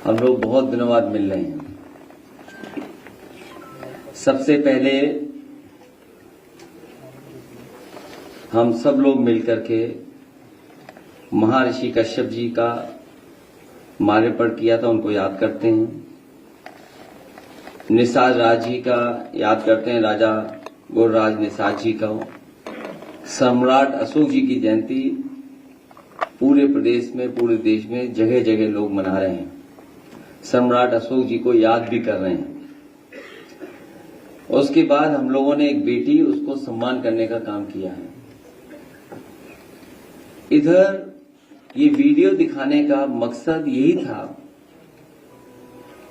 हम लोग बहुत दिनों बाद मिल रहे हैं। सबसे पहले हम सब लोग मिलकर के महर्षि कश्यप जी का मार्गपण किया था, उनको याद करते हैं। निषाद राज जी का याद करते हैं, राजा गुरुराज निषाद जी का। सम्राट अशोक जी की जयंती पूरे प्रदेश में, पूरे देश में जगह जगह लोग मना रहे हैं। सम्राट अशोक जी को याद भी कर रहे हैं। उसके बाद हम लोगों ने एक बेटी, उसको सम्मान करने का काम किया है। इधर ये वीडियो दिखाने का मकसद यही था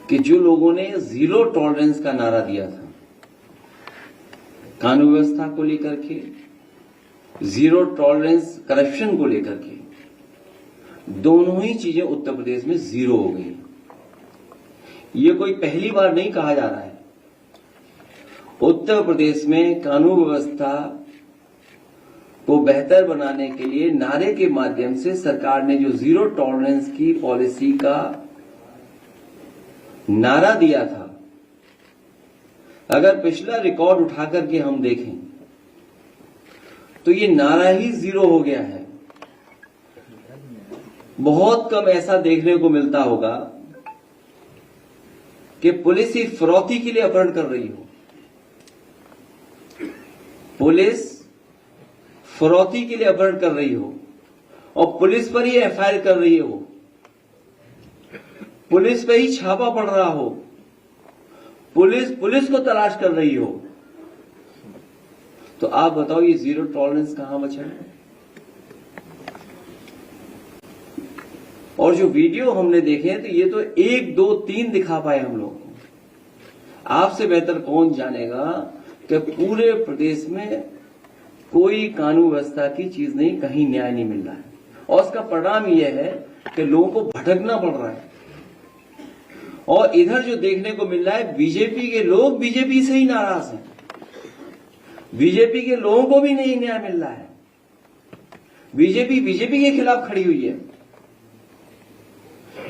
कि जो लोगों ने जीरो टॉलरेंस का नारा दिया था कानून व्यवस्था को लेकर के, जीरो टॉलरेंस करप्शन को लेकर के, दोनों ही चीजें उत्तर प्रदेश में जीरो हो गई। ये कोई पहली बार नहीं कहा जा रहा है। उत्तर प्रदेश में कानून व्यवस्था को बेहतर बनाने के लिए नारे के माध्यम से सरकार ने जो जीरो टॉलरेंस की पॉलिसी का नारा दिया था, अगर पिछला रिकॉर्ड उठा करके हम देखें तो ये नारा ही जीरो हो गया है। बहुत कम ऐसा देखने को मिलता होगा कि पुलिस ही फिरौती के लिए अपहरण कर रही हो, पुलिस फिरौती के लिए अपहरण कर रही हो और पुलिस पर ही एफआईआर कर रही हो, पुलिस पे ही छापा पड़ रहा हो, पुलिस को तलाश कर रही हो। तो आप बताओ ये जीरो टॉलरेंस कहां बचा है? और जो वीडियो हमने देखे हैं तो ये तो 1, 2, 3 दिखा पाए हम लोग। आपसे बेहतर कौन जानेगा कि पूरे प्रदेश में कोई कानून व्यवस्था की चीज नहीं, कहीं न्याय नहीं मिल रहा है। और उसका परिणाम यह है कि लोगों को भटकना पड़ रहा है। और इधर जो देखने को मिल रहा है, बीजेपी के लोग बीजेपी से ही नाराज हैं। बीजेपी के लोगों को भी नहीं न्याय मिल रहा है। बीजेपी के खिलाफ खड़ी हुई है।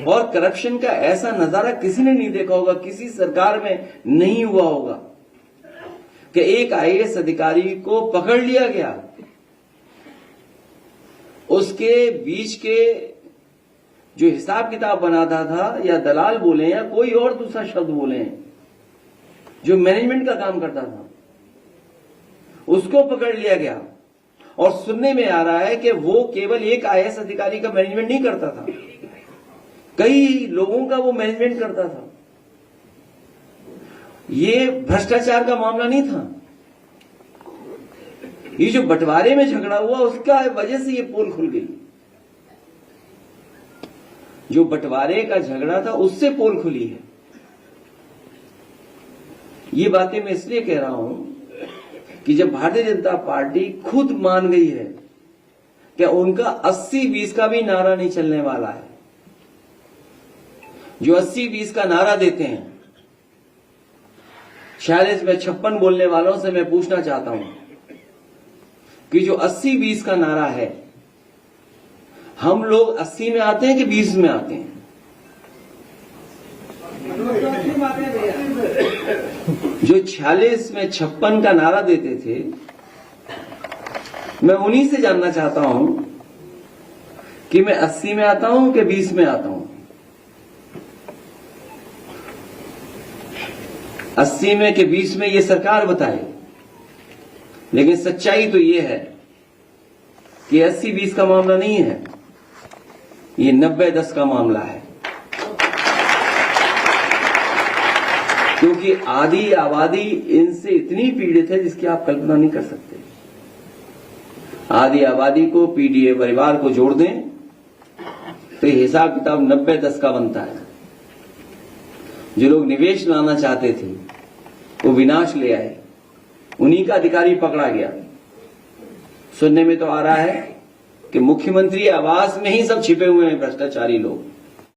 और करप्शन का ऐसा नजारा किसी ने नहीं देखा होगा, किसी सरकार में नहीं हुआ होगा कि एक आईएएस अधिकारी को पकड़ लिया गया, उसके बीच के जो हिसाब किताब बनाता था, या दलाल बोले या कोई और दूसरा शब्द बोले, जो मैनेजमेंट का काम करता था, उसको पकड़ लिया गया। और सुनने में आ रहा है कि वो केवल एक आईएएस अधिकारी का मैनेजमेंट नहीं करता था, कई लोगों का वो मैनेजमेंट करता था। ये भ्रष्टाचार का मामला नहीं था। ये जो बंटवारे में झगड़ा हुआ, उसका वजह से ये पोल खुल गई। जो बंटवारे का झगड़ा था उससे पोल खुली है। ये बातें मैं इसलिए कह रहा हूं कि जब भारतीय जनता पार्टी खुद मान गई है कि उनका 80-20 का भी नारा नहीं चलने वाला है। जो 80-20 का नारा देते हैं, 46 में 56 बोलने वालों से मैं पूछना चाहता हूं कि जो 80-20 का नारा है, हम लोग 80 में आते हैं कि 20 में आते हैं? जो 46 में 56 का नारा देते थे, मैं उन्हीं से जानना चाहता हूं कि मैं 80 में आता हूं कि 20 में आता हूं? 80 में कि 20 में ये सरकार बताए। लेकिन सच्चाई तो ये है कि 80-20 का मामला नहीं है, ये 90-10 का मामला है। क्योंकि आधी आबादी इनसे इतनी पीड़ित है जिसकी आप कल्पना नहीं कर सकते। आधी आबादी को, पीडीए परिवार को जोड़ दें तो हिसाब किताब 90-10 का बनता है। जो लोग निवेश लाना चाहते थे वो विनाश ले आए, उन्हीं का अधिकारी पकड़ा गया। सुनने में तो आ रहा है कि मुख्यमंत्री आवास में ही सब छिपे हुए हैं भ्रष्टाचारी लोग।